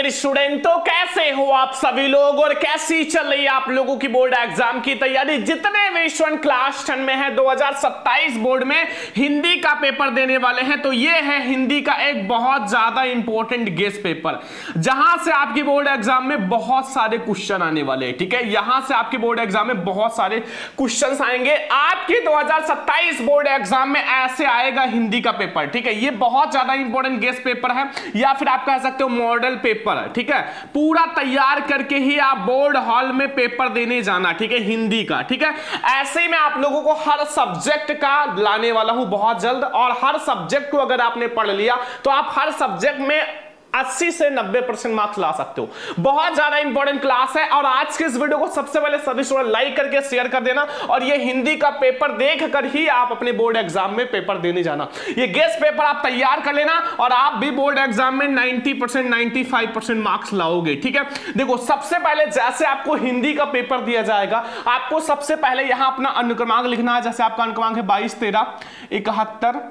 Dear स्टूडेंटों, कैसे हो आप सभी लोग और कैसी चल रही है आप लोगों की बोर्ड एग्जाम की तैयारी। जितने भी स्टूडेंट क्लास 10 में है 2027 बोर्ड में हिंदी का पेपर देने वाले हैं, तो ये है हिंदी का एक बहुत ज्यादा इंपॉर्टेंट गेस्ट पेपर, जहां से आपकी बोर्ड एग्जाम में बहुत सारे क्वेश्चन आने वाले हैं। ठीक है, यहां से आपकी बोर्ड एग्जाम में बहुत सारे क्वेश्चन आएंगे। आपकी 2027 बोर्ड एग्जाम में ऐसे आएगा हिंदी का पेपर। ठीक है, ये बहुत ज्यादा इंपॉर्टेंट गेस्ट पेपर है, या फिर आप कह सकते हो मॉडल पेपर है। ठीक है, पूरा तैयार करके ही आप बोर्ड हॉल में पेपर देने जाना। ठीक है, हिंदी का। ठीक है, ऐसे ही मैं आप लोगों को हर सब्जेक्ट का लाने वाला हूं बहुत जल्द, और हर सब्जेक्ट को अगर आपने पढ़ लिया तो आप हर सब्जेक्ट में 80 से 90% मार्क्स ला सकते हो। बहुत ज्यादा इंपॉर्टेंट क्लास है, और आज के इस वीडियो को सबसे पहले सभी स्टूडेंट लाइक करके शेयर कर देना, और ये हिंदी का पेपर देख कर ही आप अपने बोर्ड एग्जाम में पेपर देने जाना। ये गेस्ट पेपर आप तैयार कर लेना, और आप भी बोर्ड एग्जाम में 90% 95% मार्क्स लाओगे। ठीक है, देखो सबसे पहले जैसे आपको हिंदी का पेपर दिया जाएगा, आपको सबसे पहले यहां अपना अनुक्रमांक लिखना है। जैसे आपका अनुक्रमांक है 22 13 71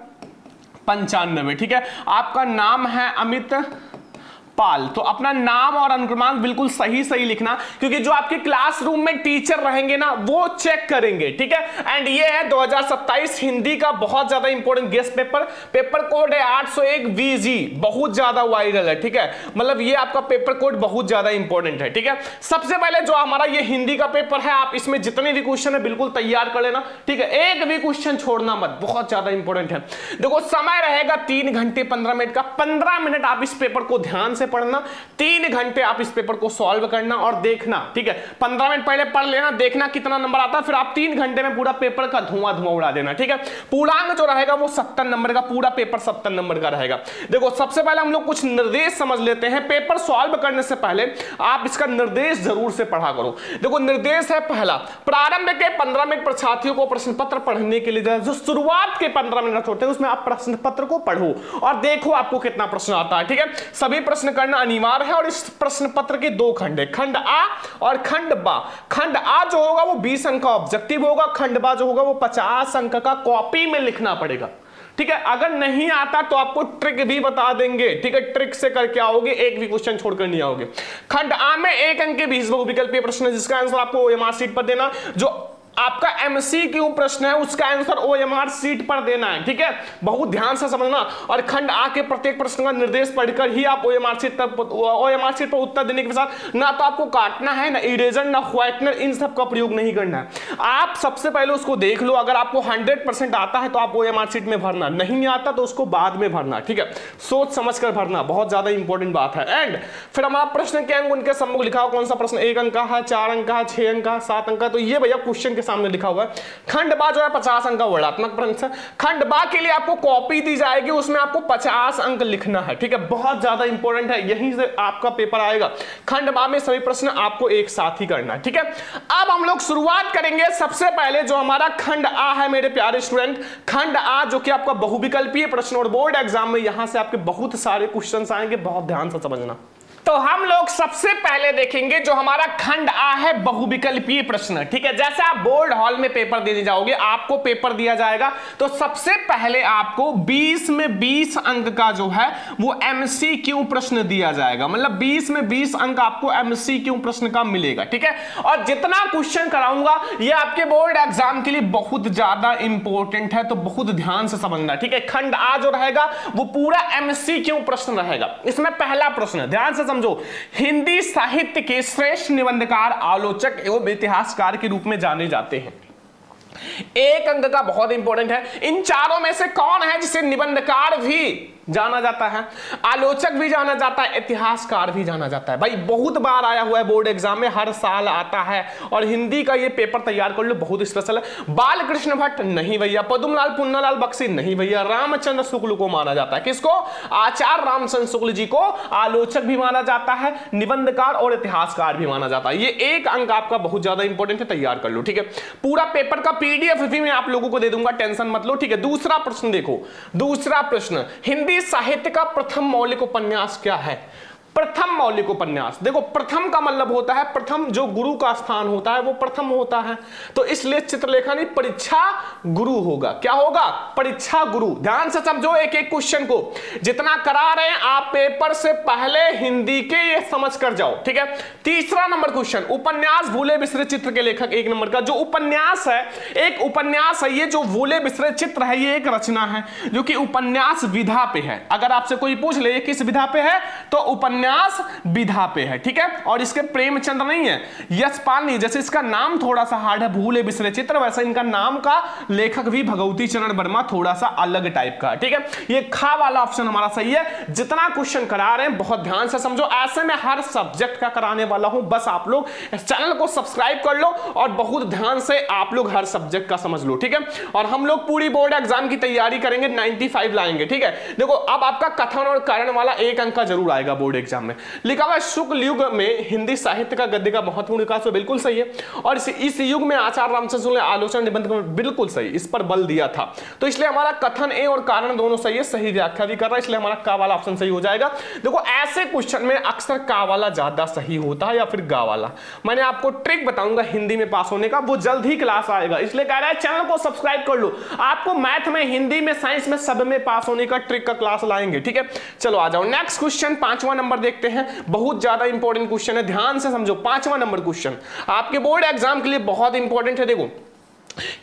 95। ठीक है, आपका नाम है अमित पाल, तो अपना नाम और अनुक्रमांक बिल्कुल सही लिखना, क्योंकि जो आपके क्लासरूम में टीचर रहेंगे ना वो चेक करेंगे। ठीक है, एंड ये है 2027 हिंदी का बहुत ज्यादा important guest paper. Paper code है 801 VG, बहुत ज्यादा वायरल है। ठीक है, मतलब ये आपका पेपर कोड बहुत ज्यादा इंपॉर्टेंट है। ठीक है, सबसे पहले जो हमारा ये हिंदी का पेपर है, आप इसमें जितने भी क्वेश्चन है बिल्कुल तैयार कर लेना। ठीक है, एक भी क्वेश्चन छोड़ना मत, बहुत ज्यादा इंपॉर्टेंट है। देखो समय रहेगा 3 घंटे 15 मिनट का। 15 मिनट आप इस पेपर को ध्यान से पढ़ना, 3 घंटे आप इस पेपर को सॉल्व करना और देखना। ठीक है, 15 मिनट पहले पढ़ लेना, देखना कितना नंबर आता है, फिर आप 3 घंटे में पूरा पेपर का धुआं उड़ा देना। ठीक है, पूर्णांक जो रहेगा वो 70 नंबर का, पूरा पेपर 70 नंबर का रहेगा। देखो सबसे पहले हम लोग कुछ निर्देश समझ लेते हैं। पेपर सॉल्व करने से पहले आप इसका निर्देश जरूर से पढ़ा करो। देखो निर्देश है पहला, प्रारंभ के 15 मिनट छात्रियों को प्रश्न पत्र पढ़ने के लिए, जो शुरुआत के 15 मिनट होते हैं उसमें आप प्रश्न पत्र को पढ़ो और देखो आपको कितना प्रश्न आता है। ठीक है, सभी प्रश्न करना अनिवार्य है, और इस प्रश्न पत्र के 2 खंड है, खंड आ और खंड बा। खंड आ जो होगा वो 20 अंक का ऑब्जेक्टिव होगा, खंड बा जो होगा वो 50 अंक का कॉपी में लिखना पड़ेगा। ठीक है, अगर नहीं आता तो आपको ट्रिक भी बता देंगे। ठीक है, ट्रिक से करके आओगे, एक भी क्वेश्चन छोड़कर नहीं आओगे। खंड आ में 1 अंक के 20 बहुविकल्पीय प्रश्न, जिसका आंसर आपको ओएमआर शीट पर देना। जो आपका एमसीक्यू प्रश्न है उसका आंसर ओएमआर शीट पर देना है। ठीक है, बहुत ध्यान से समझना, और खंड आ के प्रत्येक प्रश्न का निर्देश पढ़कर ही आप ओएमआर शीट पर उत्तर देने के साथ ना तो आपको काटना है, ना इरेजर, ना व्हाइटनर, इन सब का प्रयोग नहीं करना है। आप सबसे पहले उसको देख लो, अगर आपको 100% आता है तो आप ओएमआर शीट में भरना, नहीं आता तो उसको बाद में भरना। ठीक है, सोच समझ कर भरना, बहुत ज्यादा इंपॉर्टेंट बात है। एंड फिर हमारा प्रश्न के अंक उनके सम्मुख लिखा हो, कौन सा प्रश्न 1 अंक का है, 4 अंक का है, 6 अंक का, 7 अंक का, तो ये भैया क्वेश्चन के सामने लिखा हुआ है। खंड बा जो है 50 अंक का वर्णात्मक प्रश्न। खंड बा के लिए आपको कॉपी दी जाएगी, उसमें आपको 50 अंक लिखना है। ठीक है, बहुत ज्यादा इंपॉर्टेंट है, यहीं से आपका पेपर आएगा। खंड बा में सभी प्रश्न आपको एक साथ ही करना है। ठीक है, अब हम लोग शुरुआत करेंगे सबसे पहले जो हमारा खंड आ है मेरे प्यारे स्टूडेंट। खंड आ जो कि आपका बहुविकल्पीय प्रश्न, और बोर्ड एग्जाम में यहां से आपके बहुत सारे क्वेश्चन आएंगे, बहुत ध्यान से समझना। तो हम लोग सबसे पहले देखेंगे जो हमारा खंड आ है बहुविकल्पीय प्रश्न। ठीक है, जैसे आप बोर्ड हॉल में पेपर देने जाओगे, आपको पेपर दिया जाएगा, तो सबसे पहले आपको 20 में 20 अंक का जो है वो एमसीक्यू प्रश्न दिया जाएगा। मतलब 20 में 20 अंक आपको एमसीक्यू प्रश्न का मिलेगा। ठीक है, और जितना क्वेश्चन कराऊंगा ये आपके बोर्ड एग्जाम के लिए बहुत ज्यादा इंपॉर्टेंट है, तो बहुत ध्यान से समझना। ठीक है, खंड आ जो रहेगा वो पूरा एमसीक्यू प्रश्न रहेगा। इसमें पहला प्रश्न ध्यान से समझो, हिंदी साहित्य के श्रेष्ठ निबंधकार, आलोचक एवं इतिहासकार के रूप में जाने जाते हैं। 1 अंक का बहुत इंपॉर्टेंट है, इन चारों में से कौन है जिसे निबंधकार भी जाना जाता है, आलोचक भी जाना जाता है, इतिहासकार भी जाना जाता है। भाई बहुत बार आया हुआ है बोर्ड एग्जाम में, हर साल आता है, और हिंदी का ये पेपर तैयार कर लो, बहुत स्पेशल है। बालकृष्ण भट्ट नहीं भैया, पद्मलाल पुन्नालाल बख्शी नहीं भैया, रामचंद्र शुक्ल को माना जाता है। किसको? आचार्य रामचंद्र शुक्ल जी को आलोचक भी माना जाता है, निबंधकार और इतिहासकार भी माना जाता है। ये 1 अंक आपका बहुत ज्यादा इंपॉर्टेंट है, तैयार कर लो। ठीक है, पूरा पेपर का पीडीएफ भी मैं आप लोगों को दे दूंगा, टेंशन मत लो। ठीक है, दूसरा प्रश्न देखो, दूसरा प्रश्न, हिंदी साहित्य का प्रथम मौलिक उपन्यास क्या है? प्रथम मौलिक उपन्यास। देखो प्रथम का मतलब होता है प्रथम, जो गुरु का स्थान होता है वो प्रथम होता है, तो इसलिए चित्रलेखा नहीं परीक्षा गुरु होगा। क्या होगा? परीक्षा गुरु। ध्यान से समझो एक एक क्वेश्चन को, जितना करा रहे हैं आप पेपर से पहले हिंदी के ये समझ कर जाओ, ठीक है। तीसरा नंबर क्वेश्चन, उपन्यास भूले बिसरे चित्र के लेखक। एक नंबर का जो उपन्यास है, एक उपन्यास है ये, जो भूले बिसरे चित्र है ये एक रचना है जो कि उपन्यास विधा पे है। अगर आपसे कोई पूछ ले ये किस विधा पे है, तो उपन्यास विधा पे है, ठीक है। और इसके प्रेमचंद्र नहीं है, यशपाल नहीं। जैसे इसका नाम थोड़ा सा हार्ड है भूले बिसरे चित्र, वैसे इनका नाम का लेखक भी भगवती चरण वर्मा थोड़ा सा अलग टाइप का है, ठीक है। ये खा वाला ऑप्शन हमारा सही है। जितना क्वेश्चन करा रहे हैं बहुत ध्यान से समझो, ऐसे में हर सब्जेक्ट का कराने वाला हूं, बस आप लोग इस चैनल को सब्सक्राइब कर लो और बहुत ध्यान से आप लोग हर सब्जेक्ट का समझ लो, ठीक है। और हम लोग पूरी बोर्ड एग्जाम की तैयारी करेंगे, 95 लाएंगे, ठीक है। देखो अब आपका कथन और कारण वाला 1 अंक का जरूर आएगा बोर्ड एग्जाम में। लिखा हुआ शुक्ल युग में हिंदी साहित्य का गद्य का महत्वपूर्ण विकास, बिल्कुल सही है। और इस युग में आचार्य रामचंद्र ने आलोचना निबंध, बिल्कुल सही, इस पर बल दिया था, तो इसलिए हमारा कथन ए और कारण दोनों सही है। सही व्याख्या भी कर रहा है, इसलिए हमारा का वाला ऑप्शन सही हो जाएगा। देखो ऐसे क्वेश्चन में अक्सर का वाला ज्यादा सही होता है या फिर गा वाला। मैंने आपको ट्रिक बताऊंगा हिंदी में पास होने का, वो जल्द ही क्लास आएगा, इसलिए कह रहा है चैनल को सब्सक्राइब कर लो। आपको मैथ में, हिंदी में, साइंस में, सब में पास होने का ट्रिक का क्लास लाएंगे, ठीक है। चलो आ जाओ नेक्स्ट क्वेश्चन, 5वां नंबर देखते हैं। बहुत ज्यादा इंपॉर्टेंट क्वेश्चन है, ध्यान से समझो। 5वां नंबर क्वेश्चन आपके बोर्ड एग्जाम के लिए बहुत इंपॉर्टेंट है। देखो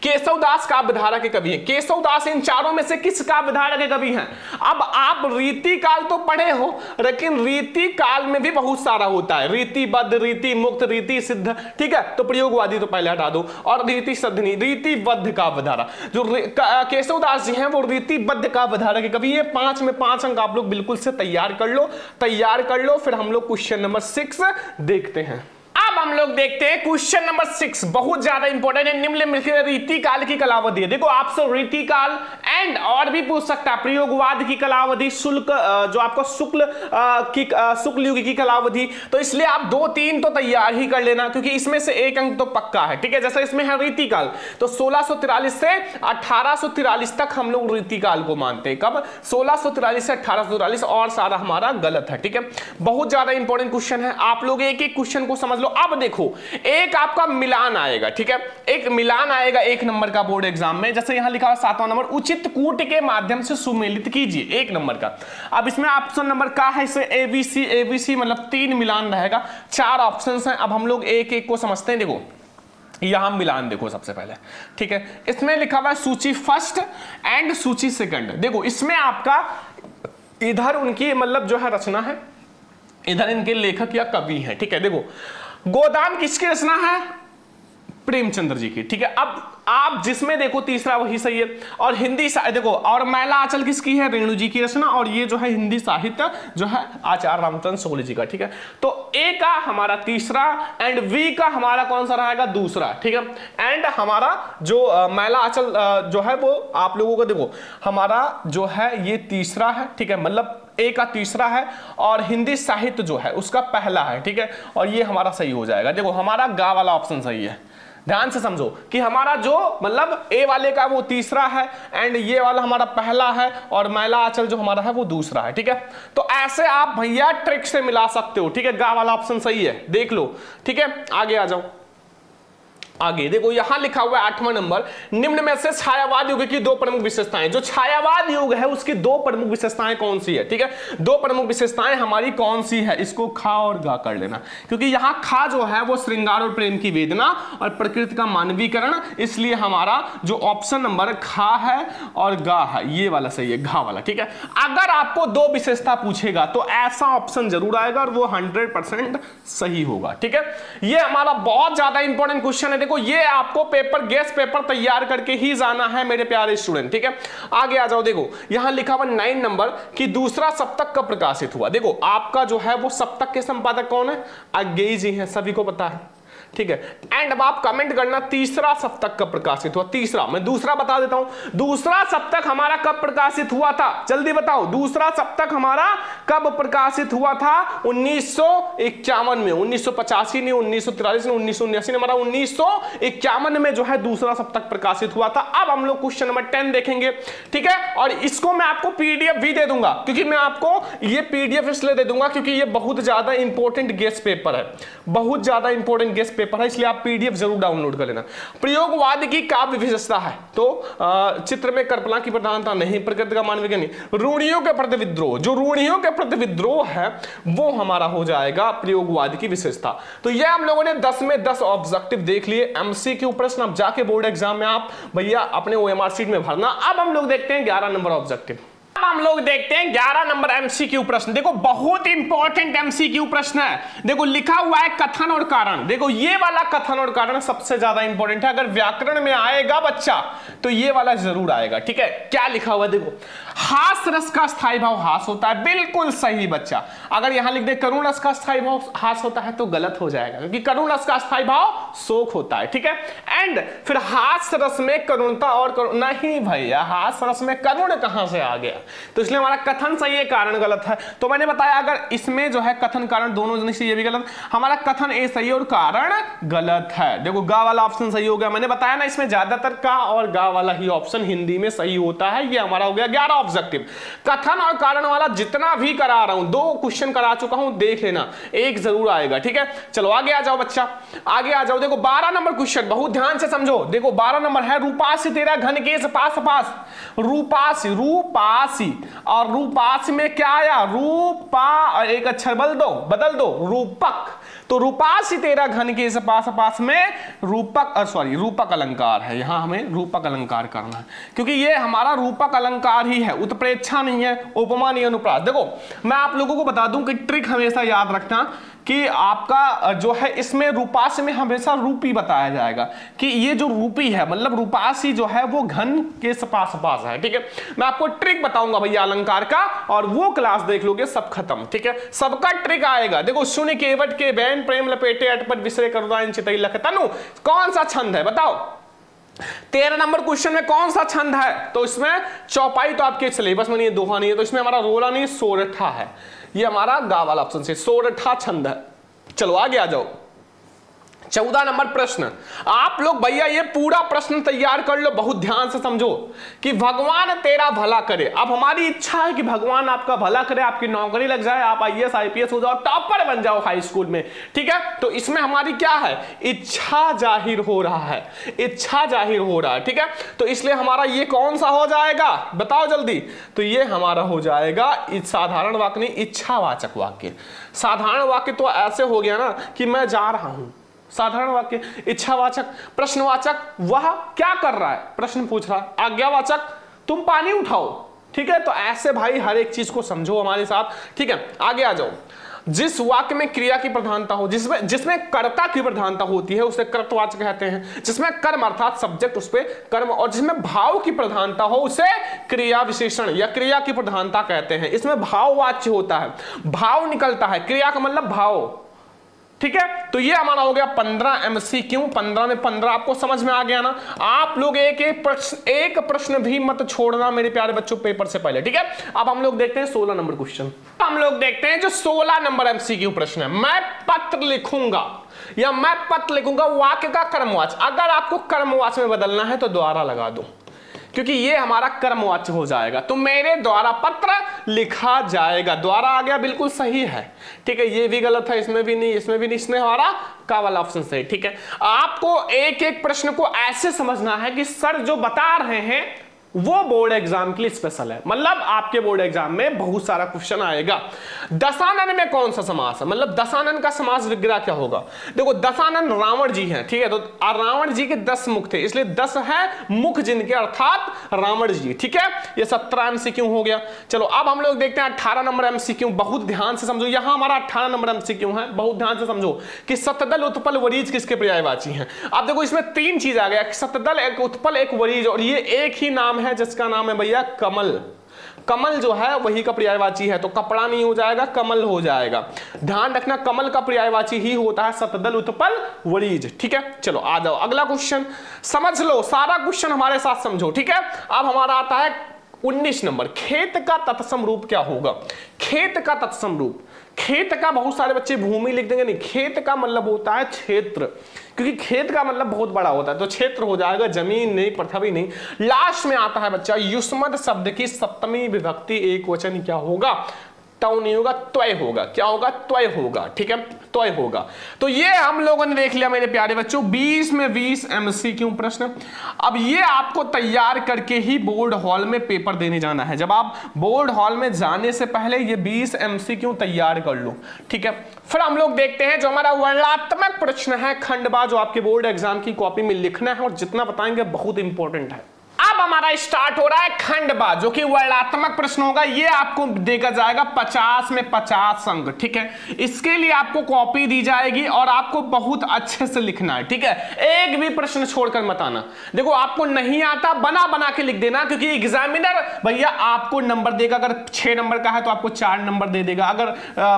केशवदास काव्यधारा के कवि हैं। केशवदास इन चारों में से किस काव्यधारा के कवि हैं? अब आप रीति काल तो पढ़े हो, लेकिन रीति काल में भी बहुत सारा होता है, रीतिबद्ध, रीति मुक्त, रीति सिद्ध, ठीक है। तो प्रयोगवादी तो पहले हटा दो, और रीति सद्धनी, रीतिबद्ध काव्यधारा। जो केशवदास जी हैं वो रीतिबद्ध काव्यधारा के कवि है। 5 में 5 अंक आप लोग बिल्कुल से तैयार कर लो, तैयार कर लो। फिर हम लोग क्वेश्चन नंबर 6 देखते हैं। अब हम लोग देखते हैं क्वेश्चन नंबर 6, बहुत ज्यादा इंपॉर्टेंट है। निम्नलिखित रीति काल की कलावधि है। देखो आपसे रीति काल एंड और भी पूछ सकता है, प्रयोगवाद की कलावधि, शुल्क जो आपको शुक्ल युग की कलावधि। तो इसलिए आप 2-3 तो तैयार ही कर लेना, क्योंकि इसमें से 1 अंक तो पक्का है, ठीक है। जैसे इसमें है रीति काल, तो 1643 से 1843 तक हम लोग रीति काल को मानते हैं। कब? 1643 से 1843, और सारा हमारा गलत है, ठीक है। बहुत ज्यादा इंपॉर्टेंट क्वेश्चन है, आप लोग एक एक क्वेश्चन को समझ लो। अब देखो एक आपका मिलान आएगा, ठीक है, एक मिलान आएगा 1 नंबर का बोर्ड एग्जाम में। जैसे यहां लिखा हुआ 7वां नंबर, उचित कूट के माध्यम से सुमेलित कीजिए, 1 नंबर का। अब इसमें ऑप्शन नंबर का है, इसे एबीसी, एबीसी मतलब 3 मिलान रहेगा, 4 ऑप्शंस हैं। अब हम लोग एक एक को समझते हैं। देखो यहां मिलान देखो सबसे पहले, ठीक है। इसमें लिखा हुआ है सूची फर्स्ट एंड सूची सेकंड। देखो इसमें आपका इधर उनकी मतलब जो है रचना है, इधर इनके लेखक या कवि हैं, ठीक है। देखो गोदान किसकी रचना है? प्रेमचंद्र जी की, ठीक है। अब आप जिसमें देखो तीसरा वही सही है। और हिंदी देखो, और मैला आंचल किसकी है? रेणु जी की रचना। और ये जो है हिंदी साहित्य जो है आचार्य रामचंद्र सोले जी का, ठीक है। तो ए का हमारा तीसरा एंड वी का हमारा कौन सा रहेगा? दूसरा, ठीक है। एंड हमारा जो मैला आंचल जो है वो आप लोगों को देखो हमारा जो है ये तीसरा है, ठीक है। मतलब ए का तीसरा है और हिंदी साहित्य जो है उसका पहला है, ठीक है। और ये हमारा सही हो जाएगा। देखो हमारा गा वाला ऑप्शन सही है, ध्यान से समझो कि हमारा जो मतलब ए वाले का वो तीसरा है एंड ये वाला हमारा पहला है, और मैला आंचल जो हमारा है वो दूसरा है, ठीक है। तो ऐसे आप भैया ट्रिक से मिला सकते हो, ठीक है। गा वाला ऑप्शन सही है, देख लो, ठीक है। आगे आ जाओ। आगे देखो यहां लिखा हुआ है 8वां नंबर, निम्न में से छायावाद युग की 2 प्रमुख विशेषताएं। जो छायावाद युग है उसकी 2 प्रमुख विशेषताएं कौन सी है? ठीक है, 2 प्रमुख विशेषताएं हमारी कौन सी है? इसको खा और गा कर लेना, क्योंकि यहां खा जो है वो श्रृंगार और प्रेम की वेदना और प्रकृति का मानवीकरण, इसलिए हमारा जो ऑप्शन नंबर खा है और गा है ये वाला सही है, घा वाला। ठीक है, अगर आपको 2 विशेषता पूछेगा तो ऐसा ऑप्शन जरूर आएगा और वो 100% सही होगा। ठीक है, ये हमारा बहुत ज्यादा इंपॉर्टेंट क्वेश्चन है। देखो ये आपको पेपर गेस पेपर तैयार करके ही जाना है मेरे प्यारे स्टूडेंट। ठीक है, आगे आ जाओ। देखो यहां लिखा हुआ 9 नंबर कि दूसरा सप्तक कब प्रकाशित हुआ। देखो आपका जो है वो सप्तक के संपादक कौन है? अज्ञेय जी हैं, सभी को पता है। ठीक है। एंड अब आप कमेंट करना तीसरा सप्तक कब प्रकाशित हुआ। तीसरा, मैं दूसरा बता देता हूं। दूसरा सप्तक हमारा कब प्रकाशित हुआ था, जल्दी बताओ। दूसरा सप्तक हमारा कब प्रकाशित हुआ था? 1951 में। 1985 नहीं, 1943 नहीं, 1979 हमारा 1951 में जो है दूसरा सप्तक प्रकाशित हुआ था। अब हम लोग क्वेश्चन नंबर 10 देखेंगे, ठीक है। और इसको मैं आपको पीडीएफ भी दे दूंगा, क्योंकि मैं आपको ये पीडीएफ इसलिए दे दूंगा क्योंकि ये बहुत ज्यादा इंपॉर्टेंट गेस्ट पेपर है, बहुत ज्यादा इंपॉर्टेंट गेस्ट पेपर है, इसलिए आप पीडीएफ जरूर डाउनलोड कर लेना। प्रयोगवाद की काव्य विशेषता है तो चित्र में कल्पना की प्रधानता नहीं, प्रकृति का मानवीय नहीं, रूढ़ियों के प्रति विद्रोह, जो रूढ़ियों के प्रति विद्रोह है वो हमारा हो जाएगा प्रयोगवाद की विशेषता। तो ये हम लोगों ने 10 में 10 ऑब्जेक्टिव देख लिए, एमसीक्यू प्रश्न। अब जाके बोर्ड एग्जाम में आप भैया अपने ओएमआर शीट में भरना। अब हम लोग देखते हैं 11 नंबर ऑब्जेक्टिव। अब हम लोग देखते हैं 11 नंबर एमसीक्यू प्रश्न। देखो बहुत इंपॉर्टेंट एमसीक्यू प्रश्न है। देखो लिखा हुआ है कथन और कारण। देखो ये वाला कथन और कारण सबसे ज्यादा इंपॉर्टेंट है। अगर व्याकरण में आएगा बच्चा तो ये वाला जरूर आएगा, ठीक है। क्या लिखा हुआ है देखो, हास रस का स्थायी भाव हास होता है, बिल्कुल सही बच्चा। अगर यहां लिख दे करुण रस का स्थायी भाव हास होता है तो गलत हो जाएगा, क्योंकि करुण रस का स्थायी भाव शोक होता है, ठीक है। एंड फिर हास रस में करुणता और नहीं भैया, हास रस में करुण कहां से आ गया, तो इसलिए हमारा कथन सही है, कारण गलत है। तो मैंने बताया अगर इसमें जो है कथन कारण दोनों जने से, ये भी गलत, हमारा कथन ए सही है और कारण गलत है। देखो गा वाला ऑप्शन सही हो गया। मैंने बताया ना इसमें ज्यादातर का और गा वाला ही ऑप्शन हिंदी में सही होता है। ये हमारा हो गया 11 ऑब्जेक्टिव। कथन और कारण वाला जितना भी करा रहा हूं, 2 क्वेश्चन करा चुका हूं, देख लेना, एक जरूर आएगा, ठीक है। चलो आगे आ जाओ बच्चा, आगे आ जाओ। देखो 12 नंबर क्वेश्चन बहुत ध्यान से समझो। देखो 12 नंबर है, रूपासी तेरा घन के पास पास, रूपासी, रूपासी और रूपासी में क्या आया, रूपा, एक अक्षर बदल दो रूपक। तो रूपासी तेरा घन के पास पास में रूपक, सॉरी रूपक अलंकार है, यहां हमें रूपक अलंकार करना है, क्योंकि ये हमारा रूपक अलंकार ही है, उत्प्रेक्षा नहीं है, उपमा नहीं, अनुप्रास। देखो मैं आप लोगों को बता दूं कि ट्रिक हमेशा याद रखना कि आपका जो है इसमें रूपासी में हमेशा रूपी बताया जाएगा, कि ये जो रूपी है मतलब रूपासी जो है वो घन के पास पास है, ठीक है। मैं आपको ट्रिक बताऊंगा भैया अलंकार का, और वो क्लास देख लोगे सब खत्म, ठीक है। सबका ट्रिक आएगा। देखो सुन केवट के बैन प्रेम लपेटे अटपट विसरे करुणा चितई लख तनु, कौन सा छंद है बताओ। 13 नंबर क्वेश्चन में कौन सा छंद है, तो इसमें चौपाई तो आपके सिलेबस में नहीं है, दोहा नहीं है, तो इसमें हमारा रोला नहीं, सोरठा है। ये हमारा गा वाला ऑप्शन से सोरठा छंद है। चलो आगे आ जाओ। 14 नंबर प्रश्न, आप लोग भैया ये पूरा प्रश्न तैयार कर लो, बहुत ध्यान से समझो कि भगवान तेरा भला करे। अब हमारी इच्छा है कि भगवान आपका भला करे, आपकी नौकरी लग जाए, आप आईएएस आईपीएस हो जाओ, टॉपर बन जाओ हाई स्कूल में, ठीक है। तो इसमें हमारी क्या है, इच्छा जाहिर हो रहा है, इच्छा जाहिर हो रहा है, ठीक है। तो इसलिए हमारा ये कौन सा हो जाएगा बताओ जल्दी। तो ये हमारा हो जाएगा साधारण वाक्य नहीं, इच्छावाचक वाक्य। साधारण वाक्य तो ऐसे हो गया ना कि मैं जा रहा हूं, साधारण वाक्य। इच्छावाचक, प्रश्नवाचक वह क्या कर रहा है, प्रश्न पूछ रहा है। आज्ञावाचक तुम पानी उठाओ, ठीक है। तो ऐसे भाई हर एक चीज को समझो हमारे साथ, ठीक है। आगे आ जाओ। जिस वाक्य में क्रिया की प्रधानता हो, जिसमें कर्ता की प्रधानता होती है उसे कर्तवाचक कहते हैं। जिसमें कर्म अर्थात सब्जेक्ट उस पे कर्म, और जिसमें भाव की प्रधानता हो उसे क्रिया विशेषण या क्रिया की प्रधानता कहते हैं। इसमें भाववाच्य होता है, भाव निकलता है, क्रिया का मतलब भाव, ठीक है। तो ये हमारा हो गया 15 एमसीक्यू। 15 में 15 आपको समझ में आ गया ना। आप लोग एक प्रश्न भी मत छोड़ना मेरे प्यारे बच्चों पेपर से पहले, ठीक है। अब हम लोग देखते हैं 16 नंबर क्वेश्चन। हम लोग देखते हैं जो 16 नंबर एमसीक्यू प्रश्न है। मैं पत्र लिखूंगा या मैं पत्र लिखूंगा, वाक्य का कर्मवाच्य। अगर आपको कर्मवाच्य में बदलना है तो द्वारा लगा दो, क्योंकि ये हमारा कर्मवाच्य हो जाएगा। तो मेरे द्वारा पत्र लिखा जाएगा, द्वारा आ गया, बिल्कुल सही है, ठीक है। ये भी गलत है, इसमें भी नहीं, इसमें भी नहीं, इसमें हमारा का वाला ऑप्शन सही, ठीक है। आपको एक एक प्रश्न को ऐसे समझना है कि सर जो बता रहे हैं वो बोर्ड एग्जाम के लिए स्पेशल है, मतलब आपके बोर्ड एग्जाम में बहुत सारा क्वेश्चन आएगा। दशानन में कौन सा समास है, मतलब दशानन का समास विग्रह क्या होगा। देखो दशानन रावण जी हैं, ठीक है। तो रावण जी के 10 मुख थे, इसलिए 10 है मुख जिनके, अर्थात रावण जी, ठीक है। ये 17 एमसीक्यू हो गया। चलो अब हम लोग देखते हैं 18 नंबर एमसीक्यू। बहुत ध्यान से समझो, यहां हमारा 18 नंबर एमसीक्यू है। बहुत ध्यान से समझो कि सतदल उत्पल वरीज किसके पर्यायवाची हैं। अब देखो इसमें 3 चीज आ गया, सतदल, एक उत्पल, एक वरीज, और ये एक ही नाम है जिसका नाम है भैया कमल। कमल जो है वही का पर्यायवाची है, तो कपड़ा नहीं हो जाएगा, कमल हो जाएगा। ध्यान रखना कमल का पर्यायवाची ही होता है सतदल उत्पल वरीज। ठीक है, चलो आ जाओ अगला क्वेश्चन, समझ लो सारा क्वेश्चन हमारे साथ समझो। ठीक है, अब हमारा आता है 19 नंबर, खेत का तत्सम रूप क्या होगा। खेत का तत्सम रूप, खेत का बहुत सारे बच्चे भूमि लिख देंगे, नहीं, खेत का मतलब होता है क्षेत्र, क्योंकि खेत का मतलब बहुत बड़ा होता है, तो क्षेत्र हो जाएगा, जमीन नहीं, पृथ्वी नहीं। लास्ट में आता है बच्चा युष्मद शब्द की सप्तमी विभक्ति एक वचन क्या होगा, तव नहीं होगा, त्वय होगा। क्या होगा, त्वय होगा। ठीक है, त्वय होगा। तो ये हम लोगों ने देख लिया मेरे प्यारे बच्चों 20 में 20 MCQ प्रश्न। अब ये आपको तैयार करके ही बोर्ड हॉल में पेपर देने जाना है। जब आप बोर्ड हॉल में जाने से पहले ये 20 MCQ तैयार कर लो। ठीक है, फिर हम लोग देखते हैं जो हमारा वर्णनात्मक प्रश्न है खंडवा, जो आपके बोर्ड एग्जाम की कॉपी में लिखना है और जितना बताएंगे बहुत इंपॉर्टेंट है। अब हमारा स्टार्ट हो रहा है खंडवा, जो कि वर्णनात्मक प्रश्न होगा। ये आपको देगा जाएगा 50 में 50 अंक। ठीक है, इसके लिए आपको कॉपी दी जाएगी और आपको बहुत अच्छे से लिखना है। ठीक है, एक भी प्रश्न छोड़कर मत आना। देखो आपको नहीं आता बना बना के लिख देना, क्योंकि एग्जामिनर भैया आपको नंबर देगा, अगर 6 नंबर का है तो आपको 4 नंबर दे देगा अगर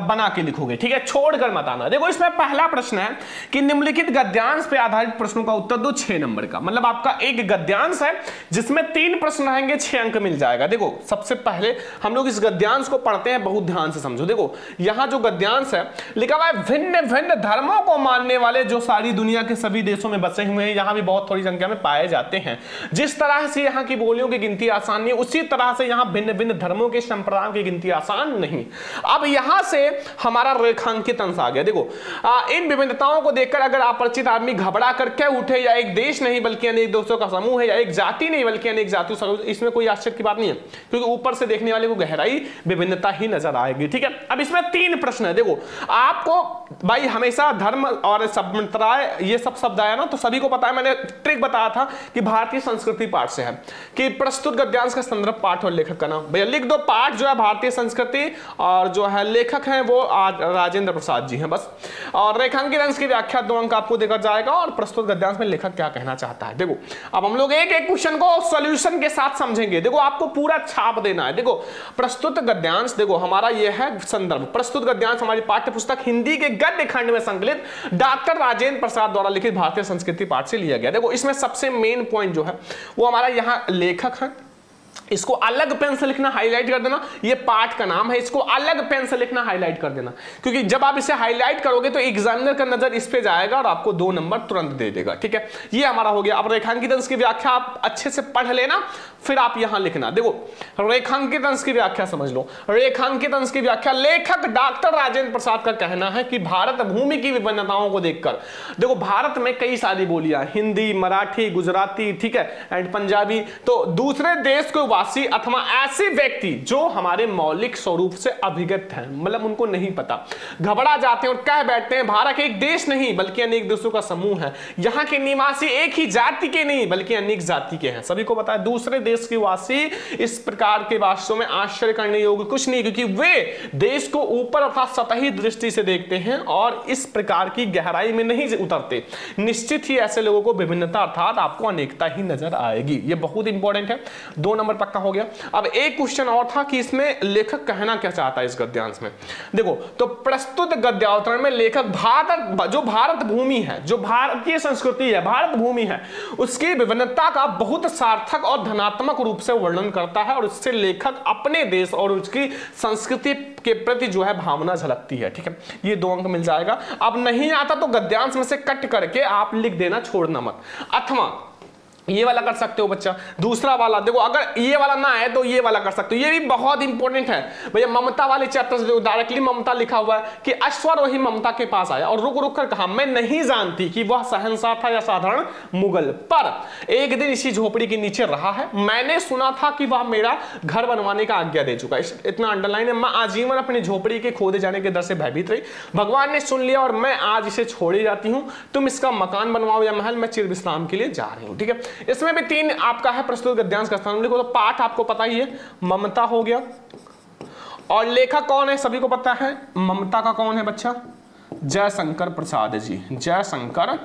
बना के लिखोगे। ठीक है, छोड़कर मत आना। देखो इसमें पहला प्रश्न है कि निम्नलिखित गद्यांश पे आधारित प्रश्नों का उत्तर दो 6 नंबर का। मतलब आपका एक गद्यांश है जिसमें 3 प्रश्न रहेंगे, 6 अंक मिल जाएगा। देखो सबसे पहले हम लोग इस गद्यांश को पढ़ते हैं, बहुत ध्यान से समझो। देखो यहां जो गद्यांश है लिखा हुआ है, भिन्न भिन्न धर्मों को मानने वाले जो सारी दुनिया के सभी देशों में बसे हुए हैं, यहां भी बहुत थोड़ी संख्या में पाए जाते हैं। जिस तरह से यहां की बोलियों की गिनती आसान नहीं, उसी तरह से यहां भिन्न भिन्न धर्मों के संप्रदायों की गिनती आसान नहीं। अब यहां से हमारा रेखांकित अंश आ गया। देखो इन विभिन्नताओं को देखकर अगर अपरिचित आदमी घबरा करके उठे, या एक देश नहीं बल्कि अनेक देशों का समूह है, या एक जाति नहीं बल्कि अनेक जाति, इसमें कोई आश्चर्य की बात नहीं है, क्योंकि ऊपर से देखने वाले को गहराई विभिन्नता ही नजर आएगी। ठीक है, अब इसमें 3 प्रश्न है। देखो आपको भाई हमेशा धर्म और संप्रदाय ये सब शब्द आया ना, तो सभी को पता है, मैंने ट्रिक बताया था कि भारतीय संस्कृति पाठ से है कि प्रस्तुत गद्यांश का संदर्भ पाठ और लेखक का नाम। भैया लिख दो, पाठ जो है भारतीय संस्कृति और जो है लेखक है वो राजेंद्र प्रसाद जी हैं बस। और रेखांकित अंश की व्याख्या 2 अंक आपको देखा जाएगा, और प्रस्तुत गद्यांश में लेखक क्या कहना चाहता है। देखो अब हम लोग एक एक क्वेश्चन को सॉल्यूशन के साथ समझेंगे। देखो आपको पूरा छाप देना है। देखो प्रस्तुत गद्यांश, देखो हमारा ये है संदर्भ, प्रस्तुत गद्यांश हमारी पाठ्य पुस्तक हिंदी के गद्य खंड में संकलित डॉक्टर राजेंद्र प्रसाद द्वारा लिखित भारतीय संस्कृति पाठ से लिया गया। देखो इसमें सबसे मेन पॉइंट जो है वो हमारा यहाँ लेखक है, इसको अलग पेन से लिखना, हाईलाइट कर देना। ये पाठ का नाम है, इसको अलग पेन से लिखना, हाईलाइट कर देना, क्योंकि जब आप इसे हाईलाइट करोगे तो एग्जामिनर का नजर इस पे जाएगा और आपको 2 नंबर तुरंत दे देगा। ठीक है, ये हमारा हो गया। अब रेखांकित अंश की व्याख्या आप अच्छे से पढ़ लेना, फिर आप यहां लिखना। देखो रेखांकित अंश की व्याख्या समझ लो। रेखांकित अंश की व्याख्या, लेखक डॉक्टर राजेंद्र प्रसाद का कहना है कि भारत भूमि की विभिन्नताओं को देखकर, देखो भारत में कई सारी बोलियां, हिंदी, मराठी, गुजराती, ठीक है, एंड पंजाबी, तो दूसरे देश को वासी अथवा ऐसे व्यक्ति जो हमारे मौलिक स्वरूप से अभिगत हैं, मतलब उनको नहीं पता, घबरा जाते हैं और कह बैठते हैं भारत एक देश नहीं बल्कि अनेक देशों का समूह है, यहाँ के निवासी एक ही जाति के नहीं बल्कि अनेक जाति के हैं। सभी को पता है दूसरे देश के वासी इस प्रकार के वास्तव में आश्चर्य करने योग्य कुछ नहीं, क्योंकि वे देश को ऊपर अर्थात सतही दृष्टि से देखते हैं और इस प्रकार की गहराई में नहीं उतरते। निश्चित ही ऐसे लोगों को विभिन्नता अर्थात आपको अनेकता ही नजर आएगी। ये बहुत इंपॉर्टेंट है। 2 नंबर पक्का हो गया। अब एक क्वेश्चन और था कि इसमें लेखक कहना क्या चाहता है इस गद्यांश में। देखो तो प्रस्तुत गद्यावतरण में लेखक भारत, जो भारत भूमि है, जो भारतीय संस्कृति है, भारत भूमि है, उसकी विभिन्नता का बहुत सार्थक और धनात्मक रूप से वर्णन करता है और इससे लेखक अपने देश और उसकी संस्कृति के प्रति जो है भावना झलकती है। ठीक है, ये 2 अंक मिल जाएगा। अब नहीं आता तो गद्यांश में से कट करके आप लिख देना, छोड़ना मत, अथवा ये वाला कर सकते हो बच्चा। दूसरा वाला देखो, अगर ये वाला ना है तो ये वाला कर सकते हो, ये भी बहुत इंपॉर्टेंट है भैया। ममता वाले चैप्टर से डायरेक्टली ममता लिखा हुआ है कि अश्वारोही ममता के पास आया और रुक रुक कर कहा, मैं नहीं जानती कि वह शहंशाह था या साधारण मुगल, पर एक दिन इसी झोपड़ी के नीचे रहा है। मैंने सुना था कि वह मेरा घर बनवाने का आज्ञा दे चुका है। इतना अंडरलाइन है। मैं आजीवन अपनी झोपड़ी के खोदे जाने के डर से भयभीत रही। भगवान ने सुन लिया और मैं आज इसे छोड़े जाती हूँ। तुम इसका मकान बनवाओ या महल, मैं चिर विश्राम के लिए जा रही हूँ। ठीक है, इसमें भी 3 आपका है प्रस्तुत गद्यांश का स्थान। देखो तो पाठ आपको पता ही है, ममता हो गया, और लेखक कौन है सभी को पता है। ममता का कौन है बच्चा? जयशंकर प्रसाद जी, जयशंकर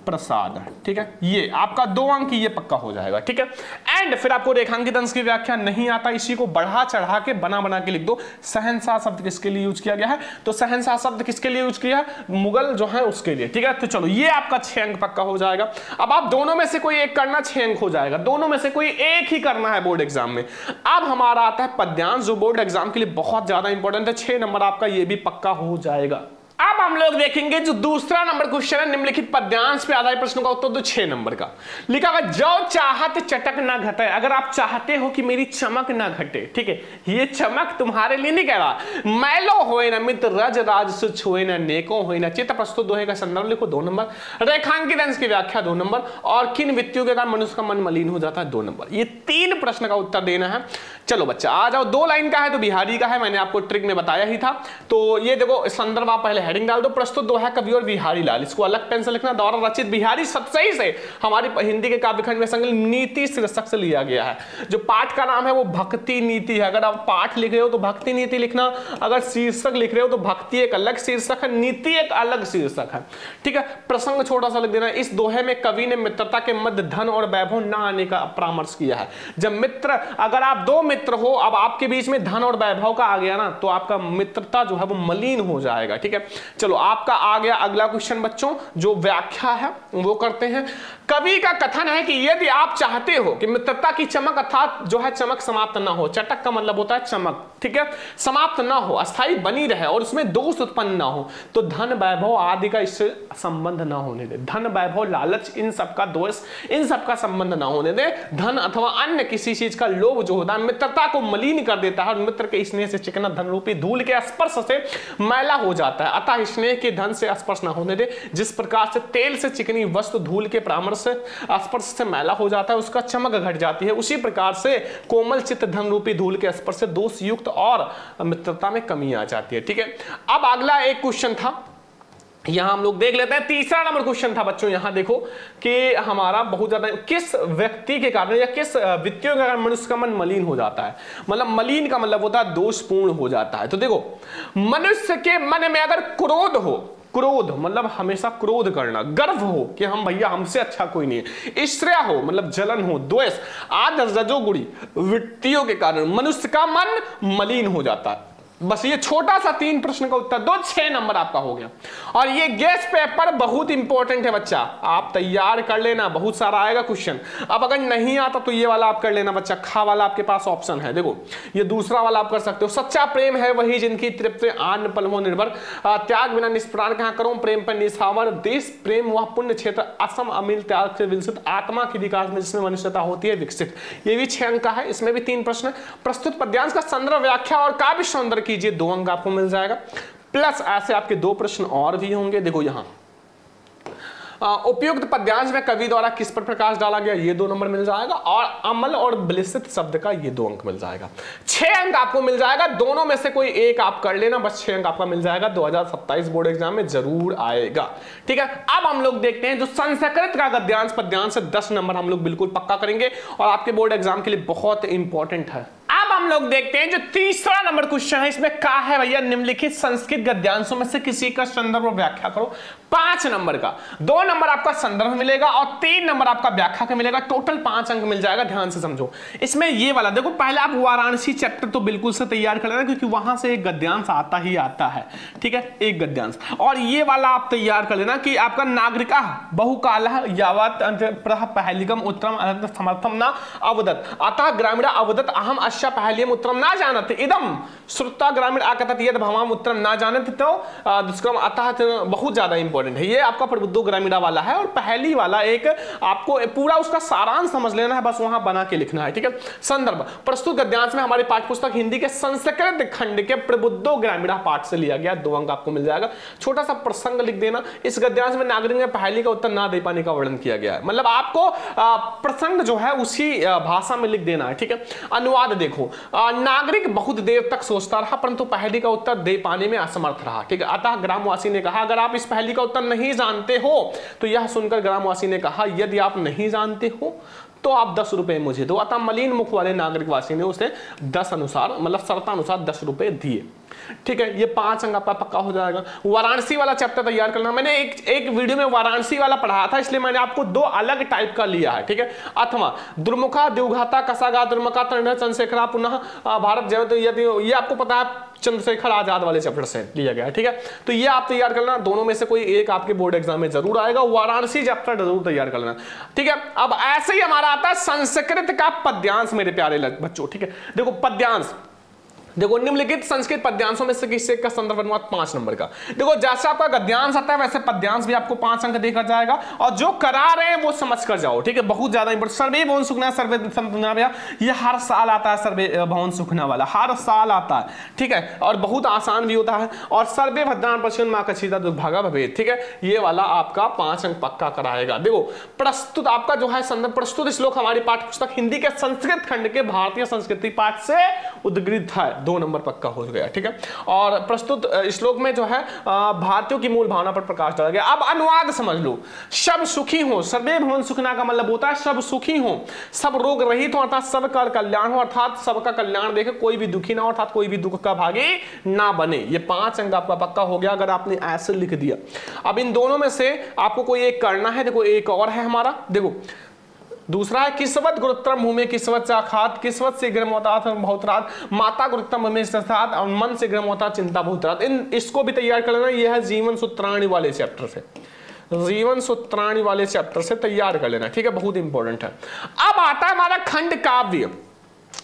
प्रसाद, ठीक है, ये आपका 2 अंक ये पक्का हो जाएगा, ठीक है। एंड फिर आपको रेखांकित अंश की व्याख्या नहीं आता, इसी को बढ़ा चढ़ा के बना के लिख दो। शहंशाह शब्द किसके लिए यूज किया गया है, तो शहंशाह शब्द किसके लिए यूज किया है, मुगल जो है उसके लिए, ठीक है। तो चलो ये आपका 6 अंक पक्का हो जाएगा। अब आप दोनों में से कोई एक करना, 6 अंक हो जाएगा, दोनों में से कोई एक ही करना है बोर्ड एग्जाम में। अब हमारा आता है पद्यांश, जो बोर्ड एग्जाम के लिए बहुत ज्यादा इंपॉर्टेंट है, 6 नंबर आपका ये भी पक्का हो जाएगा। अब हम लोग देखेंगे जो दूसरा नंबर क्वेश्चन है, निम्नलिखित पद्यांश पे आधारित प्रश्नों का उत्तर दो, 6 नंबर का। लिखा हुआ जो चाहत चटक ना घटे, अगर आप चाहते हो कि मेरी चमक ना घटे, ठीक है, ये चमक तुम्हारे लिए नहीं कह रहा, मैलो होए ना मित्र रज राज सुच होए ना नेको होए ना चित्त प्रस्तुत दोहे का संदर्भ लिखो 2 नंबर, रेखांकित अंश की व्याख्या 2 नंबर, और किन वित्तियों के कारण मनुष्य का मन मलिन हो जाता है 2 नंबर। ये 3 प्रश्न का उत्तर देना है। चलो बच्चा आ जाओ, 2 लाइन का है तो बिहारी का है, मैंने आपको ट्रिक में बताया ही था। तो ये देखो संदर्भ आप पहले हेडिंग डाल दो, प्रस्तुत दोहा कवि और बिहारी लाल, इसको अलग पेन से लिखना, द्वारा रचित बिहारी सतसई से हमारी हिंदी के काव्यखंड में संकलित नीति शीर्षक से लिया गया है। जो पाठ का नाम है वो भक्ति नीति है, अगर आप पाठ लिख रहे हो तो भक्ति नीति लिखना, अगर शीर्षक लिख रहे हो तो भक्ति एक अलग शीर्षक है, नीति एक अलग शीर्षक है, ठीक है। प्रसंग छोटा सा लिख देना, इस दोहे में कवि ने मित्रता के मध्य धन और वैभव न आने का परामर्श किया है। जब मित्र, अगर आप 2 मित्र हो, अब आपके बीच में धन और वैभव का आ गया ना, तो आपका मित्रता जो है वो मलिन हो जाएगा, ठीक है। चलो आपका आ गया अगला क्वेश्चन बच्चों, जो व्याख्या है वो करते हैं। कवि का कथन है कि यदि आप चाहते हो कि मित्रता की चमक अर्थात जो है चमक समाप्त ना हो, चटक का मतलब होता है चमक, ठीक है, समाप्त ना हो, अस्थायी बनी रहे और उसमें दोष उत्पन्न ना हो, तो धन वैभव आदि का इससे संबंध ना होने दे। धन वैभव लालच इन सब का दोष, इन सब का संबंध ना होने दे। धन अथवा अन्य किसी चीज का लोभ जो होता है मित्रता को मलिन कर देता है और मित्र के स्नेह से चिकना धन रूपी धूल के स्पर्श से मैला हो जाता है। अतः स्नेह के धन से स्पर्श ना होने दे। जिस प्रकार से तेल से चिकनी वस्तु धूल के परामर्श से स्पर्श से मैला हो जाता है, उसका चमक घट जाती है, उसी प्रकार से कोमल चित्त धन रूपी धूल के स्पर्श से दोष युक्त और मित्रता में कमी आ जाती है, ठीक है। अब अगला एक क्वेश्चन था, यहां हम लोग देख लेते हैं। तीसरा नंबर क्वेश्चन था बच्चों, यहां देखो कि हमारा बहुत ज्यादा किस व्यक्ति के कारण या किस वित्तियों के कारण मनुष्य का मन मलिन हो जाता है। मतलब मलिन का मतलब होता है दोषपूर्ण हो जाता है। तो देखो मनुष्य के मन में अगर क्रोध हो, क्रोध मतलब हमेशा क्रोध करना, गर्व हो कि हम भैया हमसे अच्छा कोई नहीं है, ईर्ष्या हो मतलब जलन हो, द्वेष आदि रजोगुणी वृत्तियों के कारण मनुष्य का मन मलिन हो जाता है। बस ये छोटा सा 3 प्रश्न का उत्तर दो, 6 नंबर आपका हो गया। और ये गेस्ट पेपर बहुत इंपॉर्टेंट है बच्चा, आप तैयार कर लेना, बहुत सारा आएगा क्वेश्चन। अब अगर नहीं आता तो ये वाला आप कर लेना बच्चा, खा वाला आपके पास ऑप्शन है, देखो ये दूसरा वाला आप कर सकते हो। सच्चा प्रेम है वही जिनकी तृप्ति आन पल हो निर्भर, त्याग बिना निष्प्राण कहां करो, प्रेम पर निछावर, देश प्रेम वह पुण्य क्षेत्र, असम अमिल त्याग से विकसित, आत्मा के विकास में जिसमें मनुष्यता होती है विकसित। ये भी 6 अंक का है, इसमें भी 3 प्रश्न। प्रस्तुत पद्यांश का संदर्भ व्याख्या और काव्य सौंदर्य कीजिए, 2 अंक आपको मिल जाएगा। प्लस ऐसे आपके 2 प्रश्न और भी होंगे। देखो यहां उपयुक्त पद्यांश में कवि द्वारा किस पर प्रकाश डाला गया, ये 2 नंबर मिल जाएगा। और अमल और विलसित शब्द का ये 2 अंक मिल जाएगा। 6 अंक आपको मिल जाएगा, दोनों में से कोई एक आप कर लेना, बस 6 अंक आपका मिल जाएगा, 2027 बोर्ड एग्जाम में जरूर आएगा, ठीक है। अब हम लोग देखते हैं जो संस्कृत का गद्यांश पद्यांश से 10 नंबर हम लोग बिल्कुल पक्का करेंगे और आपके बोर्ड एग्जाम के लिए बहुत इंपॉर्टेंट है। अब हम लोग देखते हैं जो तीसरा नंबर क्वेश्चन है, इसमें क्या है भैया, निम्नलिखित संस्कृत गद्यांशों में से किसी का संदर्भ और व्याख्या करो। 5 नंबर का, 2 नंबर आपका संदर्भ मिलेगा और 3 नंबर आपका व्याख्या का मिलेगा, टोटल 5 अंक मिल जाएगा। ध्यान से समझो, इसमें ये वाला देखो, पहले आप वाराणसी चैप्टर तो बिल्कुल से तैयार कर लेना क्योंकि वहां से एक गद्यांश आता ही आता है, ठीक है, एक गद्यांश। और ये वाला आप तैयार कर लेना कि आपका नागरिका बहुकाल यावत पहलिकम उत्तरम समर्थम ना अवदत, अतः ग्रामीण अवदत अहम अश्य पहलियम उत्तरम ना जानत, इदम श्रुता ग्रामीण आकथत यद भवाम उत्तरम ना जानत, तो दुष्कर्म अतः बहुत ज्यादा इंपॉर्टेंट है। ये आपका प्रबुद्धो ग्रामीणा वाला है और पहली वाला एक आपको पूरा उसका सारांश समझ लेना है, बस वहां बना के लिखना है, ठीक है। संदर्भ प्रस्तुत गद्यांश में हमारी पाठ्यपुस्तक हिंदी के संस्कृत खंड के प्रबुद्धो ग्रामीणा पाठ से लिया गया, 2 अंक आपको मिल जाएगा। छोटा सा प्रसंग लिख देना, इस गद्यांश में नागरिक ने पहली का उत्तर ना दे पाने का वर्णन किया गया है, मतलब आपको प्रसंग जो है उसी भाषा में लिख देना है, ठीक है। अनुवाद देखो, नागरिक बहुत देर तक सोचता रहा परंतु पहली का उत्तर दे पाने में असमर्थ रहा, ठीक है। अतः ग्रामवासी ने कहा अगर आप इस पहली का उत्तर नहीं जानते हो, तो यह सुनकर ग्रामवासी ने कहा यदि आप नहीं जानते हो तो आप 10 रुपए मुझे दो। अतः मलिन मुख वाले नागरिकवासी ने उसे 10 अनुसार मतलब शर्तानुसार 10 रुपए दिए। ठीक है, ये 5 अंक आपका पक्का हो जाएगा। वाराणसी वाला चैप्टर तैयार करना, मैंने एक वीडियो में वाराणसी वाला पढ़ाया था, इसलिए मैंने आपको 2 अलग टाइप का लिया है। ठीक है, अथवा दुर्मुखा द्युघाता कसागा दुर्मुखा तंड चंद्रशेखरा पुनः भारत जय, तो ये आपको पता है चंद्रशेखर आजाद वाले चैप्टर से लिया गया है। ठीक है, तो ये आप तैयार करना, दोनों में से कोई एक आपके बोर्ड एग्जाम में जरूर आएगा, वाराणसी चैप्टर जरूर तैयार कर लेना। ठीक है, अब ऐसे ही हमारा आता है संस्कृत का पद्यांश मेरे प्यारे बच्चों। ठीक है, देखो पद्यांश, देखो निम्नलिखित संस्कृत पद्यांशों में से किससे का संदर्भ बनवा 5 नंबर का। देखो जैसे आपका गद्यांश आता है वैसे पद्यांश भी आपको 5 अंक देखा जाएगा, और जो करा रहे हैं वो समझ कर जाओ। ठीक है, बहुत ज्यादा इंपॉर्टेंट। सर्वे भवन सुखना, सर्वे संतना भैया ये हर साल आता है, सर्वे भवन सुखना वाला हर साल आता है। ठीक है, और बहुत आसान भी होता है। और सर्वे भद्रान पश्चिम माँ कछिता दुर्भागा भवेद, ठीक है, ये वाला आपका 5 अंक पक्का कराएगा। देखो प्रस्तुत आपका जो है संदर्भ, प्रस्तुत श्लोक हमारी पाठ्य पुस्तक हिंदी के संस्कृत खंड के भारतीय संस्कृति पाठ से उद्गृत है, 2 नंबर पक्का हो गया। ठीक है, और प्रस्तुत श्लोक में जो है भारतीयों की मूल भावना पर प्रकाश डाला गया। अब अनुवाद समझ लो, सब सुखी हो, सर्वे भवन सुखना का मतलब होता है सब सुखी हो, सब रोग रहित हो, अर्थात सबका कल्याण हो, अर्थात सबका कल्याण देखे, कोई भी दुखी ना हो, अर्थात कोई भी दुख का भागी ना बने। ये 5 अंक आपका पक्का हो गया अगर आपने ऐसे लिख दिया। अब इन दोनों में से आपको कोई एक करना है। देखो एक और है हमारा, देखो दूसरा है किस्वत गुरुत्रम भूमि किस्वत चाखात, किस्वत शीघ्र मोहतात बहुतरात, माता गुरुत्रम भूमि स्थात, और मन शीघ्र मोहतात चिंता बहुतरात। इसको भी तैयार कर लेना, यह है जीवन सूत्राणी वाले चैप्टर से, जीवन सूत्राणी वाले चैप्टर से तैयार कर लेना। ठीक है, बहुत इंपॉर्टेंट है। अब आता है हमारा खंड काव्य।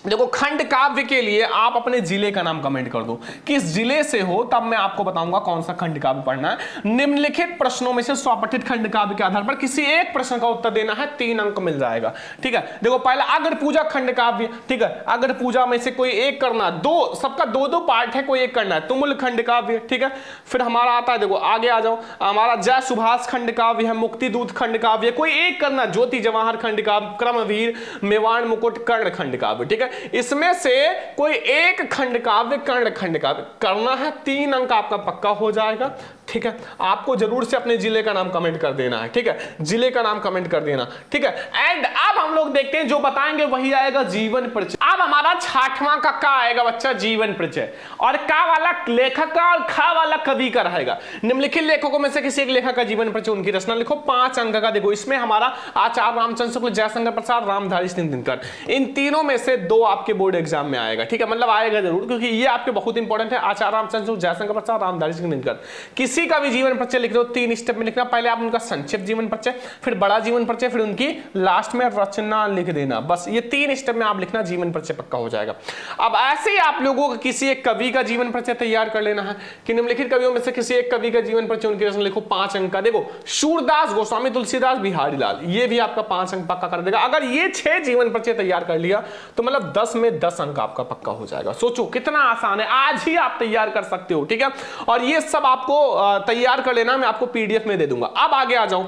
देखो खंड काव्य के लिए आप अपने जिले का नाम कमेंट कर दो, किस जिले से हो, तब मैं आपको बताऊंगा कौन सा खंड काव्य पढ़ना है। निम्नलिखित प्रश्नों में से स्वपठित खंड काव्य के आधार पर किसी एक प्रश्न का उत्तर देना है, 3 अंक मिल जाएगा। ठीक है, देखो पहला अगर पूजा खंड काव्य। ठीक है, अगर पूजा में से कोई एक करना, दो सबका 2-2 पार्ट है, कोई एक करना है। तुमुल खंड काव्य। ठीक है, फिर हमारा आता है, देखो आगे आ जाओ, हमारा जय सुभाष खंड काव्य है, मुक्ति दूत खंड काव्य, कोई एक करना, ज्योति जवाहर खंड काव्य, क्रमवीर, मेवाड़ मुकुट कर्ण खंड काव्य। ठीक है, इसमें से कोई एक खंड काव्य कर्ण खंड काव्य करना है, 3 अंक आपका पक्का हो जाएगा। ठीक है, आपको जरूर से अपने जिले का नाम कमेंट कर देना है। ठीक है, जिले का नाम कमेंट कर देना। ठीक है, एंड अब हम लोग देखते हैं जो बताएंगे वही आएगा जीवन परिचय। अब हमारा 6वां का का आएगा बच्चा जीवन परिचय, और का वाला लेखक का और खा वाला कवि का रहेगा। निम्नलिखित लेखकों में से किसी एक लेखक का जीवन परिचय, उनकी रचना लिखो, 5 अंक का। देखो इसमें हमारा आचार्य रामचंद्र शुक्ल, जयशंकर प्रसाद, रामधारी सिंह दिनकर, इन तीनों में से 2 आपके बोर्ड एग्जाम में आएगा। ठीक है, मतलब आएगा जरूर, क्योंकि ये आपके बहुत इंपॉर्टेंट है। आचार्य रामचंद्र शुक्ल, जयशंकर प्रसाद, रामधारी सिंह दिनकर, किसी का भी जीवन परिचय लिख दो, 3 स्टेप में लिखना। पहले आप उनका संक्षिप्त जीवन परिचय, फिर बड़ा जीवन परिचय, फिर उनकी लास्ट में रचना लिख देना। बस ये 3 स्टेप में आप लिखना, जीवन परिचय पक्का हो जाएगा। अब ऐसे ही आप लोगों को किसी एक कवि का जीवन परिचय तैयार कर लेना है कि निम्नलिखित कवियों में से किसी एक कवि का जीवन परिचय, उनकी रचना लिखो, 5 अंक का। देखो सूरदास, गोस्वामी तुलसीदास, बिहारी लाल, ये भी आपका 5 अंक पक्का कर देगा। अगर ये 6 जीवन परिचय तैयार कर लिया तो मतलब 10 में 10 अंक आपका पक्का हो जाएगा। सोचो कितना आसान है, आज ही आप तैयार कर सकते हो। ठीक है, और ये सब आपको तैयार कर लेना, मैं आपको पीडीएफ में दे दूंगा। अब आगे आ जाओ,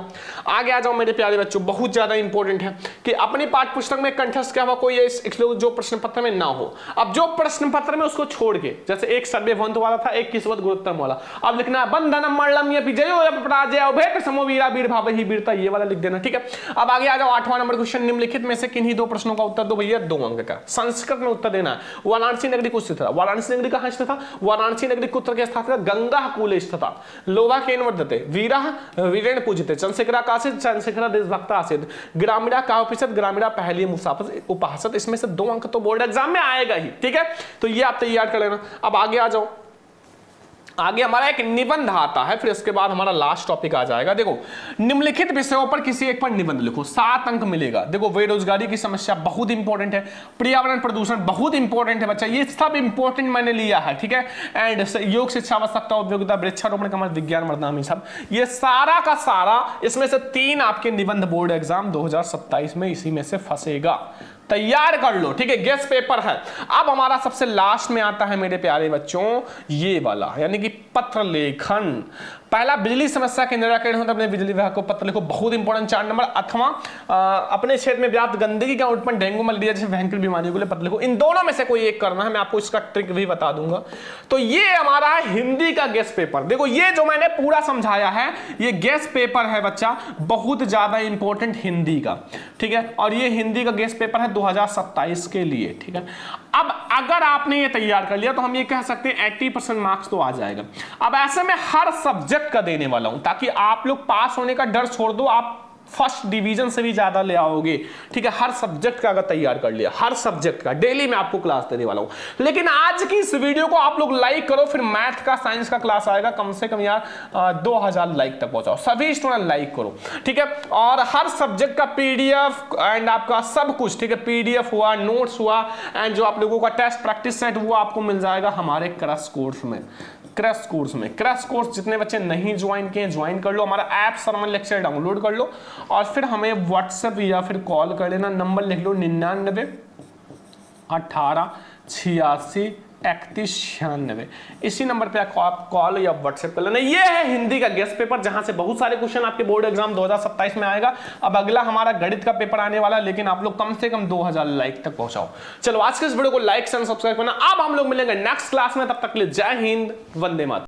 आगे आ जाओ मेरे प्यारे बच्चों, बहुत ज्यादा इंपॉर्टेंट है कि अपनी पाठ्य पुस्तक में कंठस्थ क्या हुआ, कोई जो प्रश्न पत्र में ना हो। अब जो प्रश्न पत्र में उसको छोड़ के, जैसे एक सर्वे भवंत वाला था, एक किस्वत गुरुत्तम वाला, अब लिखना है बंधनम मरणम या विजयो या पराजय अभय समो वीरा वीर भावहि वीरता, ये वाला लिख देना। ठीक है, अब आगे आ जाओ, 8वां नंबर क्वेश्चन, निम्नलिखित में से किन्हीं 2 प्रश्नों का उत्तर दो भैया, 2 अंक का। संस्कृत में उत्तर देना है। वाराणसी नगरी कुछ स्थित था, वाराणसी नगरी कहां स्थित था, वाराणसी नगरी कुत्र के स्थापित, गंगा कूले स्थित था, लोभा केन वर्धते, वीरा वीरेण पूजिते, चंद्रशेखरा कासित, चंद्रशेखरा देशभक्ता आसित, ग्रामीणा का उपनिषद, ग्रामीणा पहली मुसाफिर उपहासत। इसमें से 2 अंक तो बोर्ड एग्जाम में आएगा ही। ठीक है, तो ये आप तैयार कर लेना। अब आगे आ जाओ, आगे हमारा एक निबंध आता है, फिर इसके बाद हमारा लास्ट टॉपिक आ जाएगा। देखो निम्नलिखित विषयों पर किसी एक पर निबंध लिखो, 7 अंक मिलेगा। देखो बेरोजगारी की समस्या बहुत इंपॉर्टेंट है, पर्यावरण प्रदूषण बहुत इंपॉर्टेंट है बच्चा, ये सब इंपॉर्टेंट मैंने लिया है। ठीक है, एंड योग शिक्षा आवश्यकता उपयोगिता वृक्षारोपण का विज्ञान मर्दामी, सब ये सारा का सारा, इसमें से 3 आपके निबंध बोर्ड एग्जाम 2027 में इसी में से फंसेगा। तैयार कर लो। ठीक है, गेस पेपर है। अब हमारा सबसे लास्ट में आता है मेरे प्यारे बच्चों ये वाला, यानी कि पत्र लेखन। पहला बिजली समस्या के निराकरण होता है, अपने बिजली विभाग को पत्र लिखो, बहुत इंपॉर्टेंट। 4 नंबर, अथवा अपने क्षेत्र में व्याप्त गंदगी का उत्पन्न डेंगू मलेरिया जैसे भयंकर बीमारियों के लिए पत्र लिखो। इन दोनों में से कोई एक करना है, मैं आपको इसका ट्रिक भी बता दूंगा। तो ये हमारा है हिंदी का गेस पेपर। देखो ये जो मैंने पूरा समझाया है ये गेस पेपर है बच्चा, बहुत ज्यादा इंपॉर्टेंट हिंदी का। ठीक है, और ये हिंदी का गेस पेपर है 2027 के लिए, ठीक है। अब अगर आपने ये तैयार कर लिया तो हम ये कह सकते हैं 80% मार्क्स तो आ जाएगा। अब ऐसे में हर सब्जेक्ट का देने वाला हूं ताकि आप लोग पास होने का डर छोड़ दो, आप फर्स्ट डिवीजन से भी ज्यादा ले आओगे, ठीक है। हर सब्जेक्ट का अगर तैयार कर लिया, हर सब्जेक्ट का डेली मैं आपको क्लास देने वाला हूं। लेकिन आज की इस वीडियो को आप लोग लाइक करो, फिर मैथ का साइंस का क्लास आएगा, कम से कम यार 2000 लाइक तक पहुंचाओ, सभी स्टूडेंट लाइक करो, ठीक है। और हर सब्जेक्ट का पीडीएफ एंड आपका सब कुछ, ठीक है, पीडीएफ हुआ, नोट्स हुआ एंड जो आप लोगों का टेस्ट प्रैक्टिस सेट वो आपको मिल जाएगा हमारे क्रश कोर्स में। क्रश कोर्स जितने बच्चे नहीं ज्वाइन किए ज्वाइन कर लो, हमारा ऐप सरमन लेक्चर डाउनलोड कर लो और फिर हमें व्हाट्सएप या फिर कॉल कर लेना। नंबर लिख लो 99 18 86 31 96। इसी नंबर पे आप कॉल या व्हाट्सएप कर लेना। ये है हिंदी का गेस्ट पेपर जहां से बहुत सारे क्वेश्चन आपके बोर्ड एग्जाम 2027 में आएगा। अब अगला हमारा गणित का पेपर आने वाला, लेकिन आप लोग कम से कम 2000 लाइक तक पहुंचाओ। चलो आज के इस वीडियो को लाइक एंड सब्सक्राइब करना। अब हम लोग मिलेंगे नेक्स्ट क्लास में, तब तक के लिए जय हिंद, वंदे मातरम।